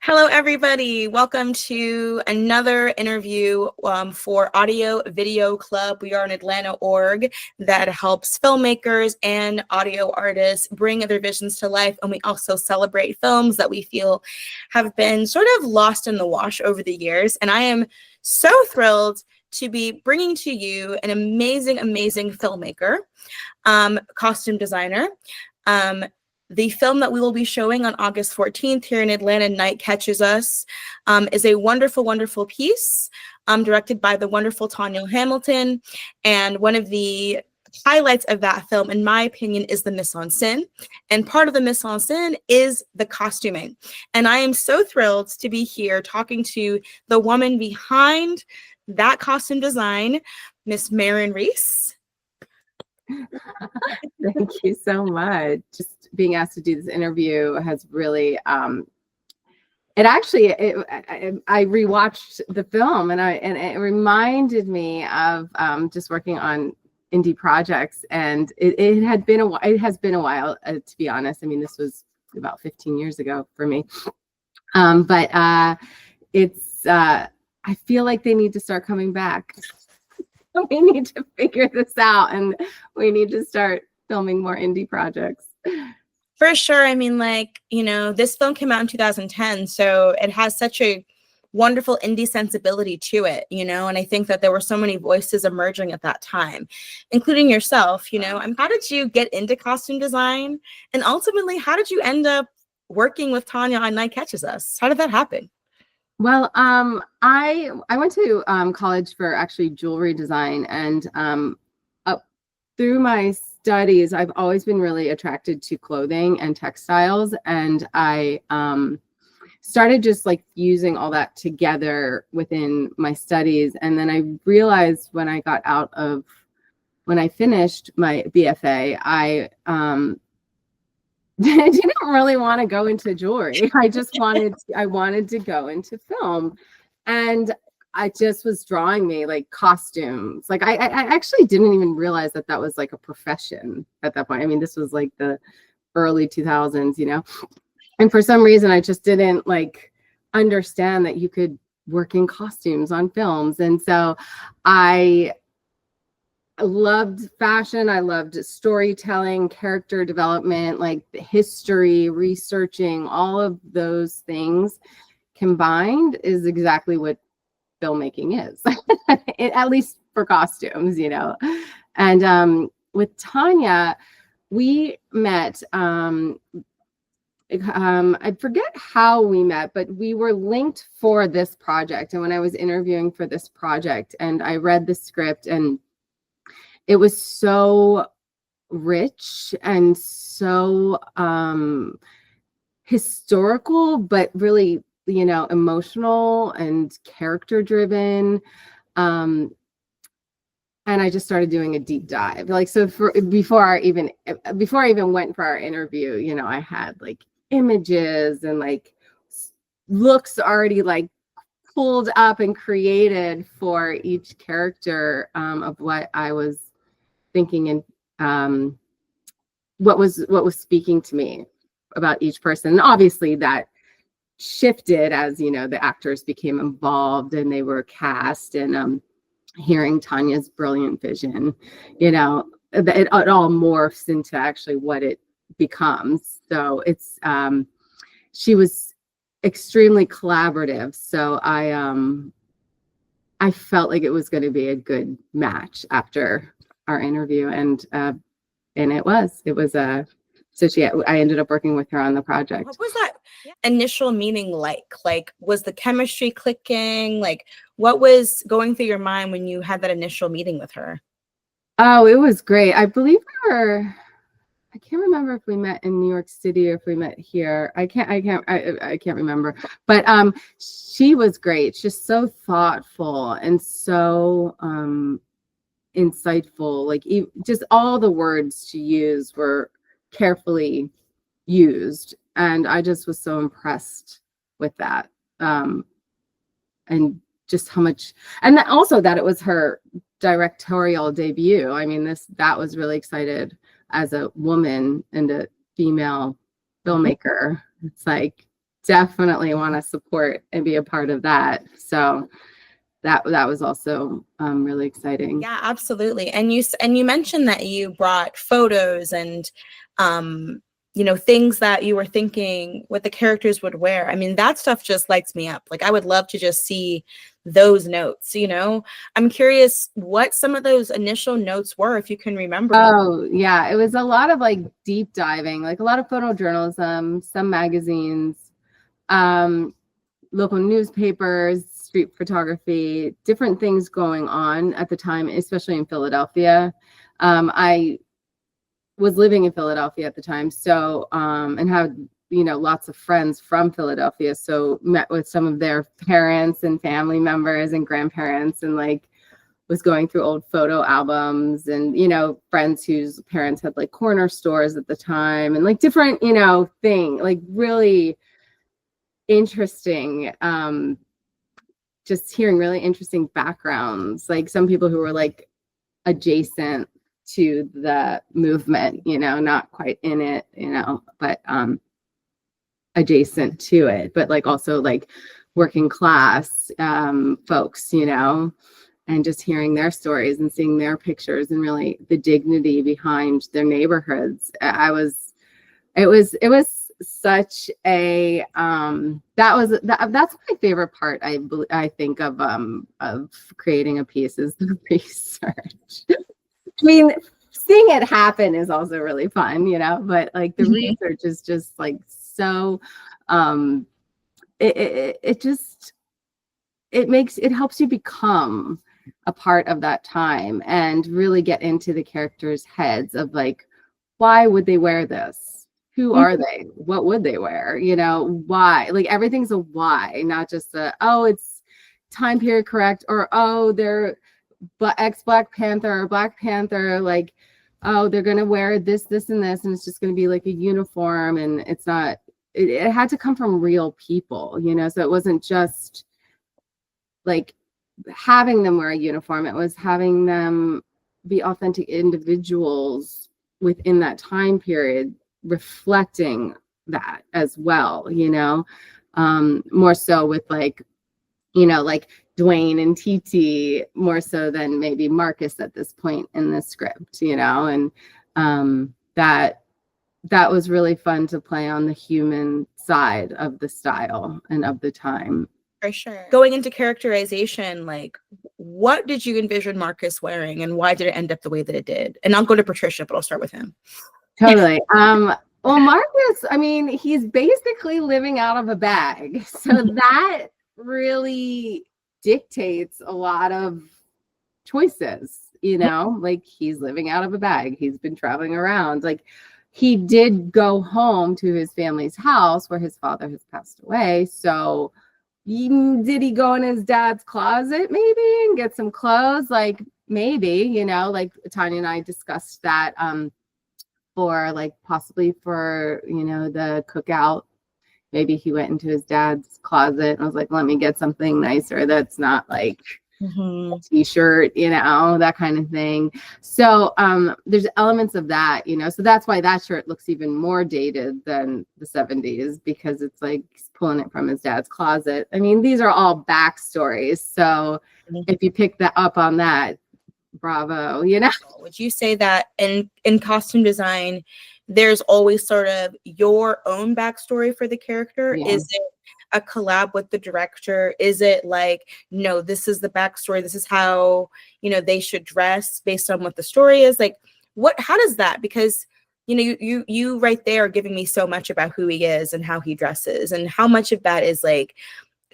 Hello, everybody. Welcome to another interview for Audio Video Club. We are an Atlanta org that helps filmmakers and audio artists bring their visions to life. And we also celebrate films that we feel have been sort of lost in the wash over the years. And I am so thrilled to be bringing to you an amazing, amazing filmmaker, costume designer. The film that we will be showing on August 14th here in Atlanta, Night Catches Us, is a wonderful, wonderful piece directed by the wonderful Tanya Hamilton. And one of the highlights of that film, in my opinion, is the mise-en-scène. And part of the mise-en-scène is the costuming. And I am so thrilled to be here talking to the woman behind that costume design, Miss Maren Reese. Thank you so much. Just being asked to do this interview has really, I rewatched the film and it reminded me of just working on indie projects, and it has been a while, to be honest. I mean, this was about 15 years ago for me, but I feel like they need to start coming back. We need to figure this out, and we need to start filming more indie projects. For sure. I mean, this film came out in 2010, so it has such a wonderful indie sensibility to it, and I think that there were so many voices emerging at that time, including yourself, How did you get into costume design? And ultimately, how did you end up working with Tanya on Night Catches Us? How did that happen? Well, I went to college for actually jewelry design, and through my studies, I've always been really attracted to clothing and textiles, and I started just like using all that together within my studies. And then I realized when I finished my BFA, I didn't really want to go into jewelry. I wanted to go into film, and I just was drawing me like costumes. Like I actually didn't even realize that was like a profession at that point. I mean, this was like the early 2000s, and for some reason I just didn't like understand that you could work in costumes on films. And so I loved fashion. I loved storytelling, character development, like history, researching, all of those things combined is exactly what filmmaking is, at least for costumes, And with Tanya, we met, I forget how we met, but we were linked for this project. And when I was interviewing for this project and I read the script, and it was so rich and so historical, but really, emotional and character driven. And I just started doing a deep dive. Before I even went for our interview, I had like images and like looks already like pulled up and created for each character of what I was thinking and what was speaking to me about each person. And obviously that shifted as the actors became involved and they were cast, and hearing Tanya's brilliant vision, it all morphs into actually what it becomes. So it's she was extremely collaborative, so I felt like it was going to be a good match after our interview, and it was so I ended up working with her on the project. What was that initial meeting like? Like, was the chemistry clicking? Like, what was going through your mind when you had that initial meeting with her? Oh, it was great. I believe I can't remember if we met in New York City or if we met here. I can't remember. But she was great. Just so thoughtful and so insightful. Like just all the words she used were carefully used, and I just was so impressed with that, and just how much, and also that it was her directorial debut. I mean, that was really excited as a woman and a female filmmaker. It's like definitely want to support and be a part of that. So that was also really exciting. Yeah, absolutely. And you mentioned that you brought photos and things that you were thinking what the characters would wear. I mean, that stuff just lights me up. Like, I would love to just see those notes. I'm curious what some of those initial notes were, if you can remember them. Oh yeah, it was a lot of like deep diving, like a lot of photojournalism, some magazines, local newspapers, street photography, different things going on at the time, especially in Philadelphia. I was living in Philadelphia at the time, so and had lots of friends from Philadelphia, so met with some of their parents and family members and grandparents, and like was going through old photo albums, and friends whose parents had like corner stores at the time, and like different thing, like really interesting, just hearing really interesting backgrounds, like some people who were like adjacent to the movement, not quite in it, but adjacent to it, but like also like working class folks, and just hearing their stories and seeing their pictures and really the dignity behind their neighborhoods. It was such a that's my favorite part. I think of creating a piece is the research. I mean, seeing it happen is also really fun, but like the research is just like so it helps you become a part of that time and really get into the characters' heads of like, why would they wear this? Who are they? What would they wear? Why? Like everything's a why, not just it's time period correct, or they're ex-Black Panther or Black Panther, like, they're gonna wear this, and this, and it's just gonna be like a uniform, and it's not. It had to come from real people, so it wasn't just like having them wear a uniform. It was having them be authentic individuals within that time period, reflecting that as well, more so with like Dwayne and TT more so than maybe Marcus at this point in the script, and that was really fun to play on the human side of the style and of the time. For sure. Going into characterization, like, what did you envision Marcus wearing, and why did it end up the way that it did? And I'll go to Patricia, but I'll start with him. Totally. Well, Marcus, I mean, he's basically living out of a bag, so that really dictates a lot of choices, like he's living out of a bag. He's been traveling around. Like, he did go home to his family's house where his father has passed away. So did he go in his dad's closet maybe and get some clothes? Like maybe, like Tanya and I discussed that for like possibly for, the cookout. Maybe he went into his dad's closet and was like, let me get something nicer that's not like a t-shirt, that kind of thing. So there's elements of that, so that's why that shirt looks even more dated than the 70s, because it's like he's pulling it from his dad's closet. I mean, these are all backstories. So if you pick that up on that, bravo, Would you say that in costume design, there's always sort of your own backstory for the character? Yeah. Is it a collab with the director? Is it like, no, this is the backstory, this is how they should dress based on what the story is? Like, how does that, because you right there are giving me so much about who he is and how he dresses, and how much of that is like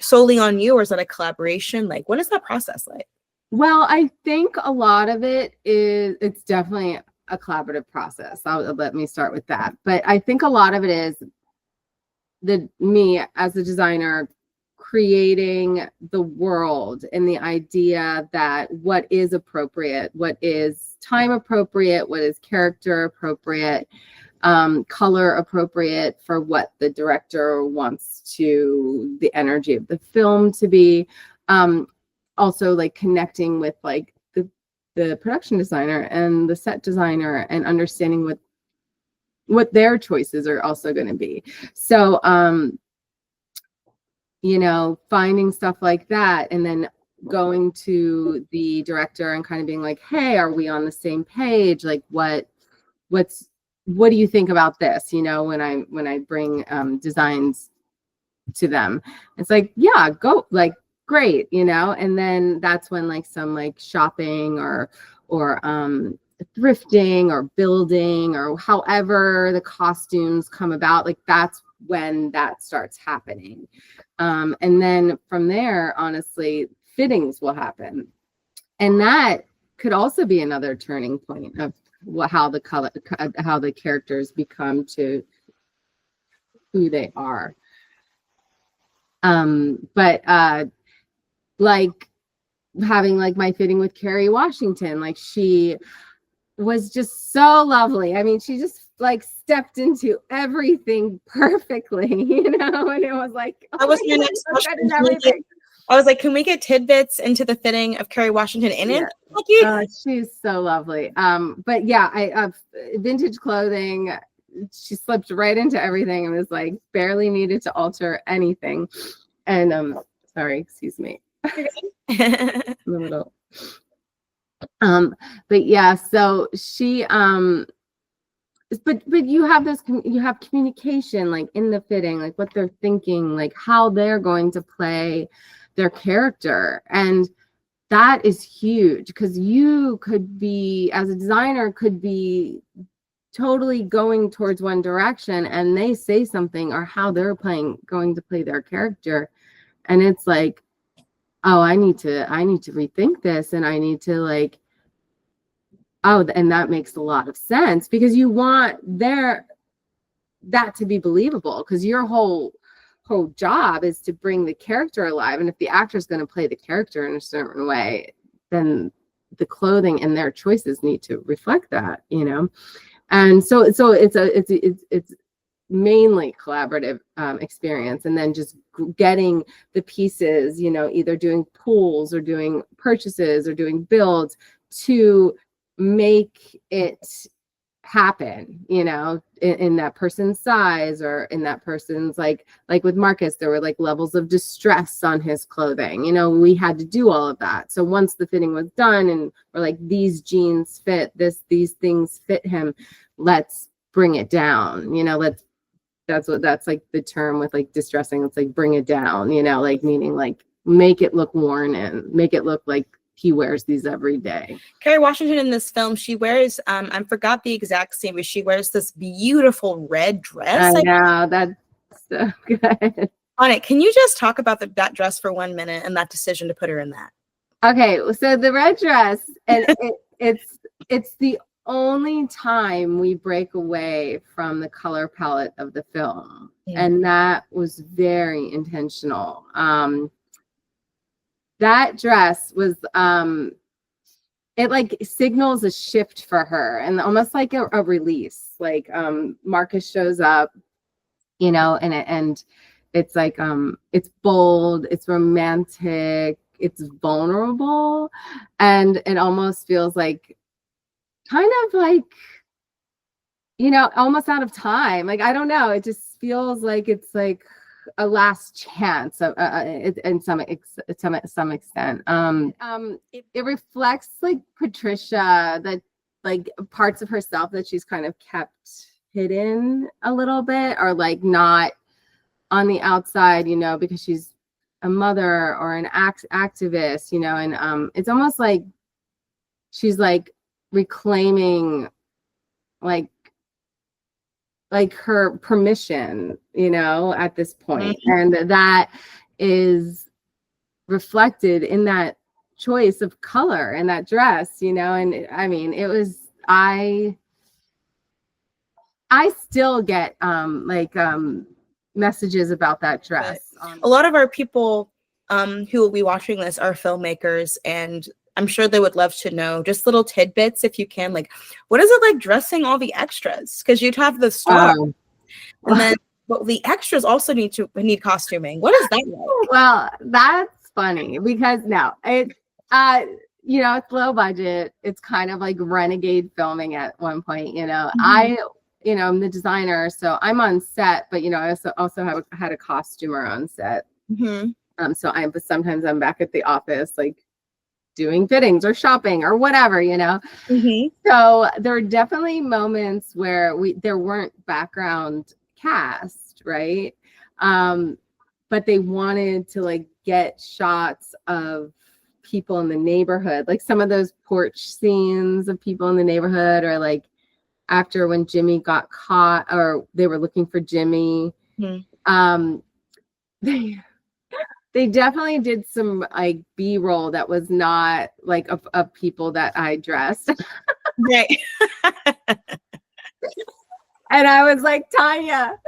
solely on you, or is that a collaboration? Like, what is that process like? Well, I think a lot of it's definitely a collaborative process. Let me start with that. But I think a lot of it is me as a designer creating the world and the idea that what is appropriate, what is time appropriate, what is character appropriate, color appropriate for what the director wants the energy of the film to be. Also like connecting with like the production designer and the set designer and understanding what their choices are also going to be. So you know, finding stuff like that, and then going to the director and kind of being like, hey, are we on the same page? Like, what do you think about this? You know, when I bring designs to them, it's like, yeah, go, like, great, you know. And then that's when like some like shopping or thrifting or building or however the costumes come about, like that's when that starts happening. And then from there, honestly, fittings will happen. And that could also be another turning point of how the characters become to who they are. But like having like my fitting with Kerry Washington, like she was just so lovely. I mean, she just like stepped into everything perfectly, you know, and it was like, that was your next question. I was like, can we get tidbits into the fitting of Kerry Washington in it? She's so lovely. But yeah, I vintage clothing, she slipped right into everything and was like barely needed to alter anything. And sorry, excuse me. A little. But yeah, so she but you have communication like in the fitting, like what they're thinking, like how they're going to play their character. And that is huge, because you could be, as a designer, could be totally going towards one direction and they say something or how they're going to play their character, and it's like, oh, I need to rethink this, and I need to like, oh, and that makes a lot of sense, because you want that to be believable, because your whole job is to bring the character alive. And if the actor is going to play the character in a certain way, then the clothing and their choices need to reflect that, you know. And so it's mainly collaborative experience, and then just getting the pieces, you know, either doing pools or doing purchases or doing builds to make it happen, you know, in that person's size or in that person's like with Marcus, there were like levels of distress on his clothing, you know, we had to do all of that. So once the fitting was done and we're like, these jeans fit this, these things fit him, let's bring it down, you know, that's like the term with like distressing, it's like bring it down, you know, like meaning like make it look worn and make it look like he wears these every day. Kerry Washington in this film, she wears, I forgot the exact scene, but she wears this beautiful red dress. I know, that's so good. On it, can you just talk about that dress for 1 minute and that decision to put her in that? Okay, so the red dress, and it's the only time we break away from the color palette of the film, and that was very intentional. That dress was it like signals a shift for her, and almost like a release. Like Marcus shows up, you know, and it's like it's bold, it's romantic, it's vulnerable, and it almost feels like kind of like, you know, almost out of time. Like, I don't know, it just feels like it's like a last chance in some extent. It reflects like Patricia, that like parts of herself that she's kind of kept hidden a little bit, or like not on the outside, you know, because she's a mother or an activist, you know, and it's almost like she's like reclaiming like her permission, you know, at this point. And that is reflected in that choice of color and that dress, you know. And I mean, it was, I still get messages about that dress. A lot of our people who will be watching this are filmmakers, and I'm sure they would love to know just little tidbits, if you can, like, what is it like dressing all the extras? Because you'd have the star, and then but the extras also need costuming. What is that like? Well, that's funny, because no, it you know, it's low budget. It's kind of like renegade filming at one point, you know. I'm the designer, so I'm on set, but you know, I also had a costumer on set. Mm-hmm. But sometimes I'm back at the office, like doing fittings or shopping or whatever, you know. Mm-hmm. So there are definitely moments where there weren't background cast, right? But they wanted to like get shots of people in the neighborhood, like some of those porch scenes of people in the neighborhood, or like after when Jimmy got caught, or they were looking for Jimmy. Mm-hmm. They definitely did some like B-roll that was not like of people that I dressed. Right. And I was like, Tanya,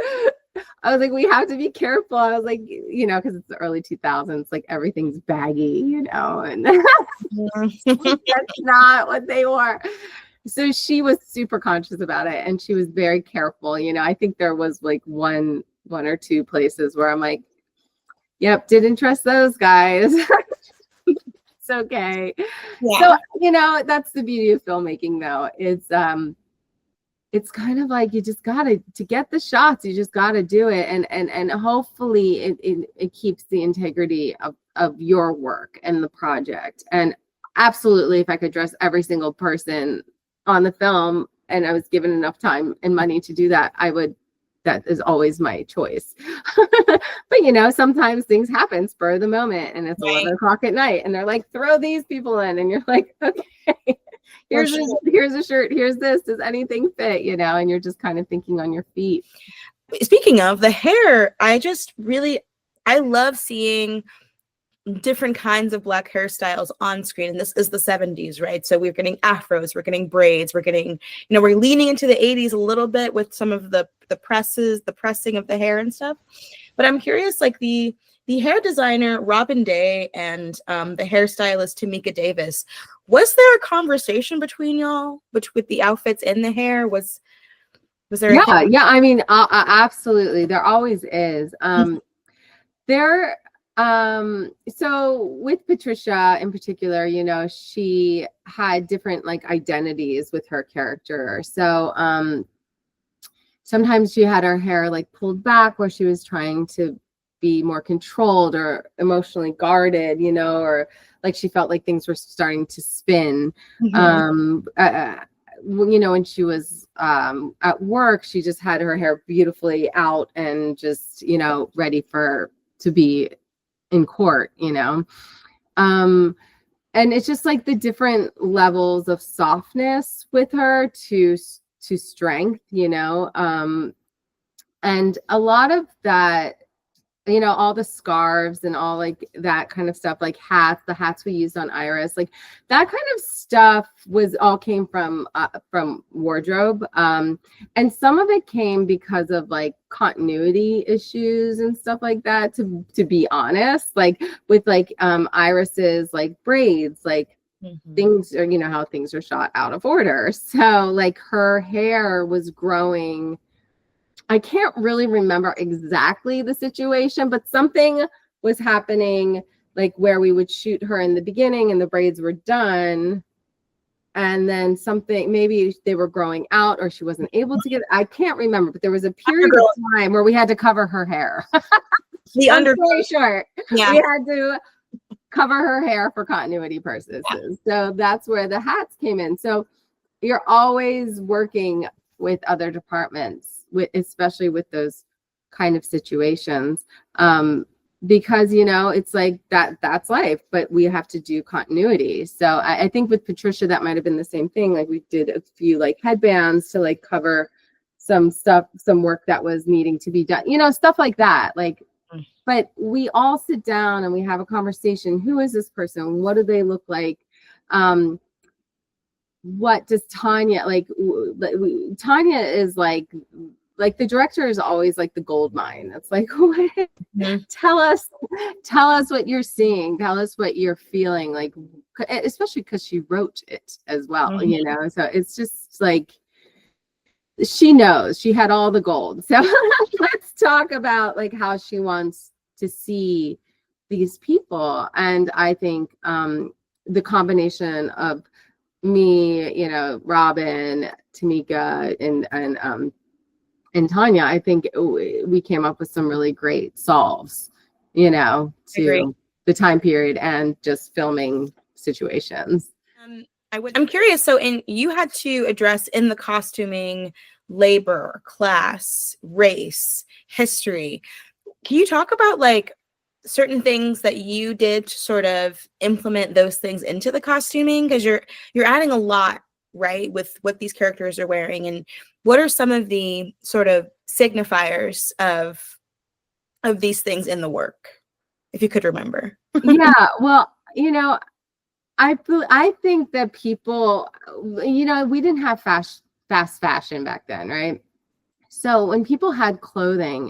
I was like, we have to be careful. I was like, you know, because it's the early 2000s, like everything's baggy, you know, and that's not what they wore. So she was super conscious about it, and she was very careful. You know, I think there was like one or two places where I'm like, yep, didn't trust those guys. It's okay. Yeah. So, you know, that's the beauty of filmmaking, though. It's kind of like you just gotta, to get the shots, you just gotta do it, and hopefully it keeps the integrity of your work and the project. And absolutely, if I could dress every single person on the film and I was given enough time and money to do that, I would. That is always my choice. But you know, sometimes things happen spur of the moment, and it's 11 o'clock at night, and they're like, throw these people in, and you're like, okay, here's a shirt, here's this, does anything fit, you know? And you're just kind of thinking on your feet. Speaking of the hair, I love seeing different kinds of Black hairstyles on screen. And this is the 70s, right? So we're getting afros, we're getting braids, we're getting, you know, we're leaning into the 80s a little bit with some of the pressing of the hair and stuff. But I'm curious, like the hair designer Robin Day and the hairstylist Tamika Davis, was there a conversation between y'all with the outfits and the hair? Was there? Yeah. I mean, absolutely. There always is. So with Patricia in particular, you know, she had different like identities with her character. So sometimes she had her hair like pulled back where she was trying to be more controlled or emotionally guarded, you know, or like she felt like things were starting to spin. You know, when she was at work, she just had her hair beautifully out and just, you know, ready to be in court, you know. And it's just like the different levels of softness with her to strength, you know. And a lot of that, you know, all the scarves and all like that kind of stuff, like the hats we used on Iris, like that kind of stuff came from wardrobe. And some of it came because of like continuity issues and stuff like that, to be honest, like with like Iris's like braids, like things are, you know, how things are shot out of order. So like her hair was growing. I can't really remember exactly the situation, but something was happening, like where we would shoot her in the beginning and the braids were done. And then something, maybe they were growing out or she wasn't able to get, I can't remember, but there was a period of time where we had to cover her hair. The undergrowth. Short. Yeah. We had to cover her hair for continuity purposes. Yeah. So that's where the hats came in. So you're always working with other departments, especially with those kind of situations, because, you know, it's like that's life, but we have to do continuity. So I think with Patricia, that might have been the same thing. Like we did a few like headbands to like cover some stuff, some work that was needing to be done, you know, stuff like that. Like, but we all sit down and we have a conversation. Who is this person? What do they look like? What does Tanya like? Tanya is like the director is always like the gold mine. It's like, tell us what you're seeing. Tell us what you're feeling, like, especially because she wrote it as well, you know? So it's just like, she knows, she had all the gold. So let's talk about like how she wants to see these people. And I think the combination of me, you know, Robin, Tamika, and Tanya, I think we came up with some really great solves you know, Agree. to the time period and just filming situations. I'm curious. So, you had to address in the costuming labor, class, race, history. Can you talk about like certain things that you did to sort of implement those things into the costuming? Because you're adding a lot, right, with what these characters are wearing, and what are some of the sort of signifiers of these things in the work, if you could remember? Yeah, well, you know, I think that people, you know, we didn't have fast fashion back then, right? So when people had clothing,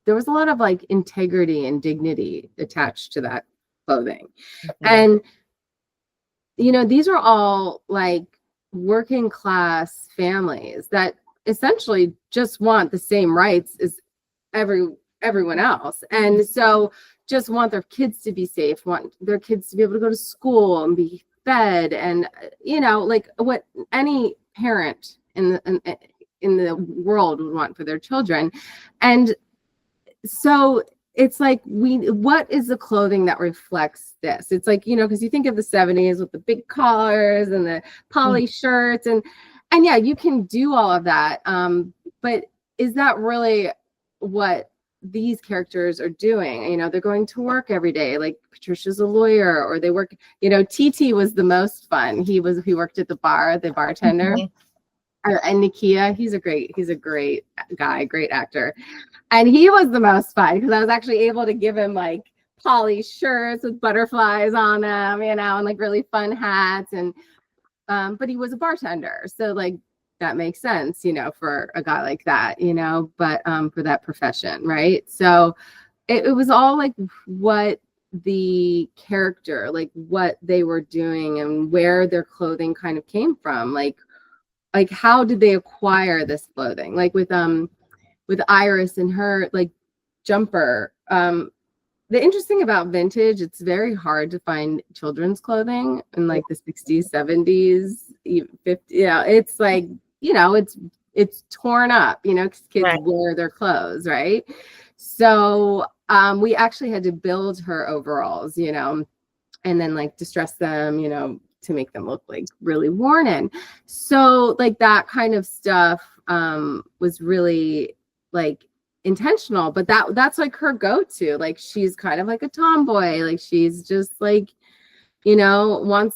there was a lot of like integrity and dignity attached to that clothing. And you know, these are all like working class families that essentially just want the same rights as everyone else. And so just want their kids to be safe, want their kids to be able to go to school and be fed, and you know, like what any parent in the world would want for their children. And so it's like, what is the clothing that reflects this? It's like, you know, because you think of the 70s with the big collars and the poly shirts, and yeah, you can do all of that, but is that really what these characters are doing? You know, they're going to work every day. Like Patricia's a lawyer, or they work, you know, TT was the most fun. He worked at the bar, the bartender. And Nakia, he's a great guy, great actor. And he was the most fun because I was actually able to give him like poly shirts with butterflies on them, you know, and like really fun hats. And but he was a bartender, so like that makes sense, you know, for a guy like that, you know, but for that profession, right? So it was all like what the character, like what they were doing and where their clothing kind of came from, like how did they acquire this clothing, like with Iris and her like jumper. The interesting about vintage, it's very hard to find children's clothing in like the 60s, 70s, even 50s. Yeah, it's like, you know, it's torn up, you know, because kids wear their clothes, right? So we actually had to build her overalls, you know, and then like distress them, you know, to make them look like really worn in. So like that kind of stuff was really like intentional, but that's like her go-to. Like she's kind of like a tomboy, like she's just like, you know,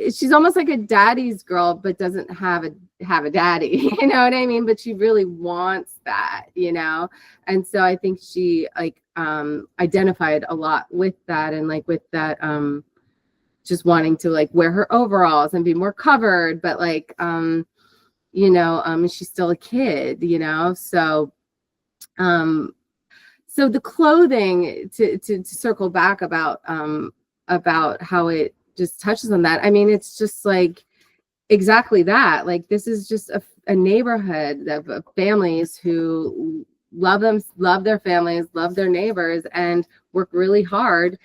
she's almost like a daddy's girl, but doesn't have a daddy, you know what I mean? But she really wants that, you know? And so I think she like identified a lot with that, and like with that just wanting to like wear her overalls and be more covered, but like you know, she's still a kid, you know? So so the clothing, to circle back about how it just touches on that. I mean, it's just like exactly that. Like this is just a neighborhood of families who love their families, love their neighbors, and work really hard.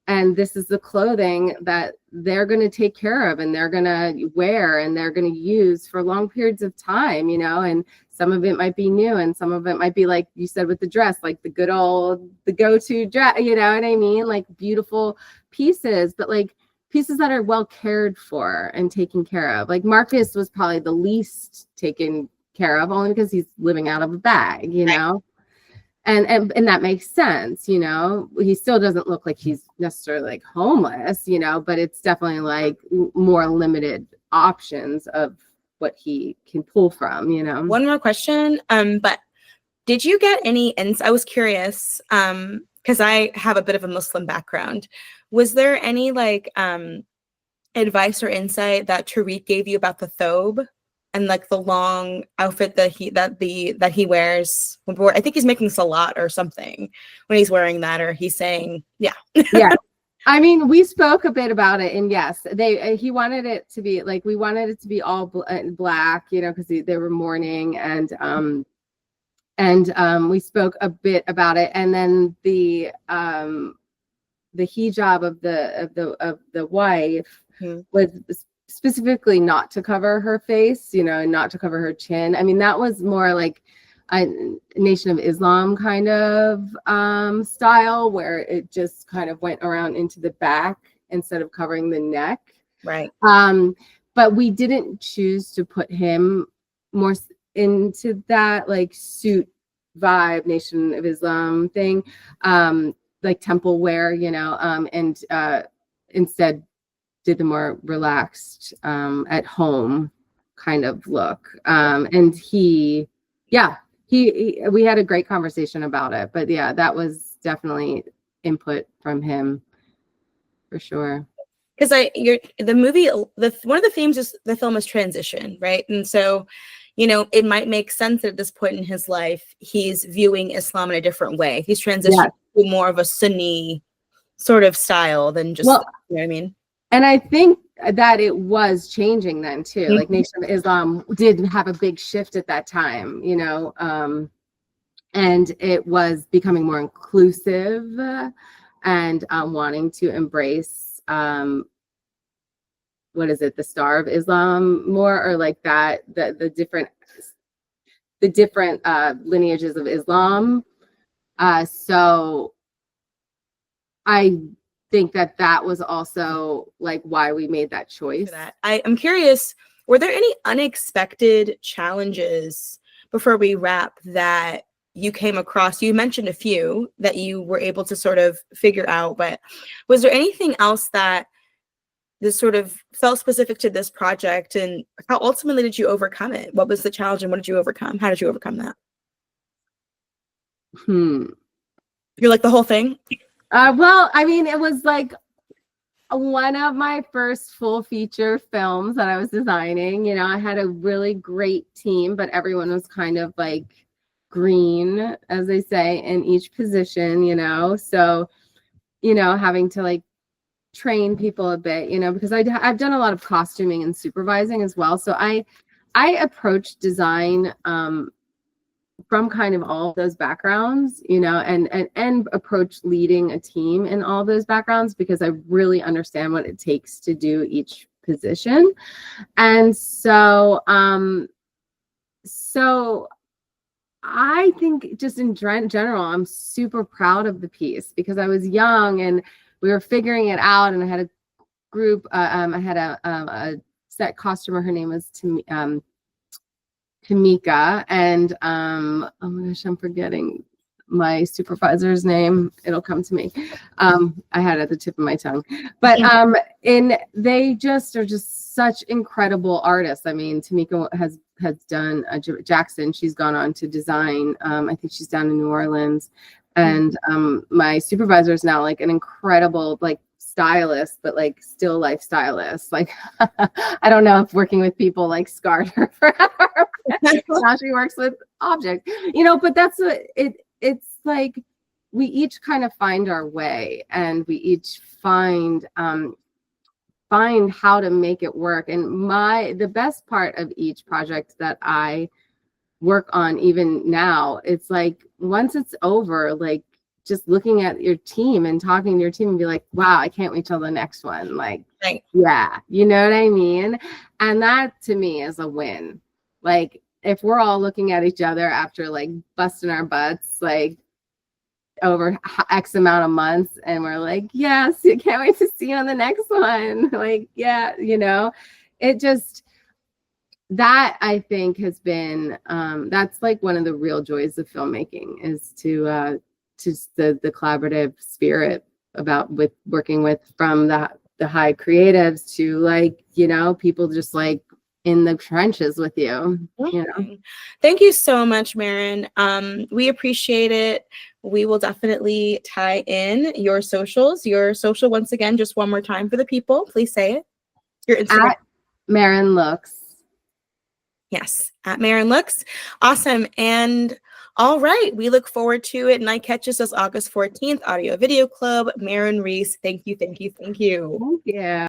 And this is the clothing that they're going to take care of, and they're going to wear, and they're going to use for long periods of time, you know, and some of it might be new, and some of it might be like you said with the dress, like the go-to dress, you know what I mean? Like beautiful pieces, but like pieces that are well cared for and taken care of. Like Marcus was probably the least taken care of, only because he's living out of a bag, you know? And that makes sense, you know. He still doesn't look like he's necessarily like homeless, you know, but it's definitely like more limited options of what he can pull from, you know. One more question, but did you get any insight? I was curious, because I have a bit of a Muslim background. Was there any like advice or insight that Tariq gave you about the thobe and like the long outfit that he wears? I think he's making salat or something when he's wearing that, or he's saying, yeah. I mean, we spoke a bit about it, and yes, he wanted it to be like, we wanted it to be all black, you know, because they were mourning, and we spoke a bit about it, and then the hijab of the wife was specifically not to cover her face, you know, not to cover her chin. I mean, that was more like Nation of Islam kind of style, where it just kind of went around into the back instead of covering the neck. Right. But we didn't choose to put him more into that like suit vibe, Nation of Islam thing, like temple wear, you know, and instead did the more relaxed at home kind of look. And we had a great conversation about it, but yeah, that was definitely input from him for sure. Because the movie, one of the themes is the film is transition, right? And so, you know, it might make sense that at this point in his life, he's viewing Islam in a different way. He's transitioned to more of a Sunni sort of style than just, you know what I mean? And I think that it was changing then too. Like Nation of Islam did have a big shift at that time, you know, and it was becoming more inclusive and wanting to embrace what is it, the Star of Islam more, or like that, the different lineages of Islam. So I think that was also like why we made that choice. I'm curious, were there any unexpected challenges before we wrap that you came across? You mentioned a few that you were able to sort of figure out, but was there anything else that this sort of felt specific to this project, and how ultimately did you overcome it? What was the challenge and what did you overcome? How did you overcome that? You're like the whole thing? Well, I mean, it was like one of my first full feature films that I was designing. You know, I had a really great team, but everyone was kind of like green, as they say, in each position, you know? So, you know, having to like train people a bit, you know, because I've done a lot of costuming and supervising as well. So I approach design from kind of all of those backgrounds, you know, and approach leading a team in all those backgrounds, because I really understand what it takes to do each position. And so I think just in general, I'm super proud of the piece because I was young and we were figuring it out, and I had a group. I had a set costumer. Her name was Tamika, and oh my gosh, I'm forgetting my supervisor's name. It'll come to me. I had it at the tip of my tongue, but they just are just such incredible artists. I mean, Tamika has done Jackson. She's gone on to design. I think she's down in New Orleans. And my supervisor is now like an incredible like stylist, but like still life stylist. Like I don't know if working with people like scarred her forever. Now she works with objects, you know. But that's it's like we each kind of find our way, and we each find how to make it work. And the best part of each project that I work on even now, it's like once it's over, like just looking at your team and talking to your team and be like, wow, I can't wait till the next one. Like, yeah, you know what I mean? And that to me is a win. Like if we're all looking at each other after like busting our butts, like over X amount of months, and we're like, yes, I can't wait to see you on the next one. Like, yeah, you know, it just, that I think has been that's like one of the real joys of filmmaking, is to the collaborative spirit with working with from the high creatives to like, you know, people just like in the trenches with you, you know. Thank you so much, Maren. We appreciate it. We will definitely tie in your socials. Your social, once again, just one more time for the people. Please say it. Your Instagram. At Maren Looks. Yes, at Maren Looks. Awesome. And all right, we look forward to it. Night Catches us August 14th, Audio Video Club. Maren Reese, thank you, thank you, thank you. Yeah.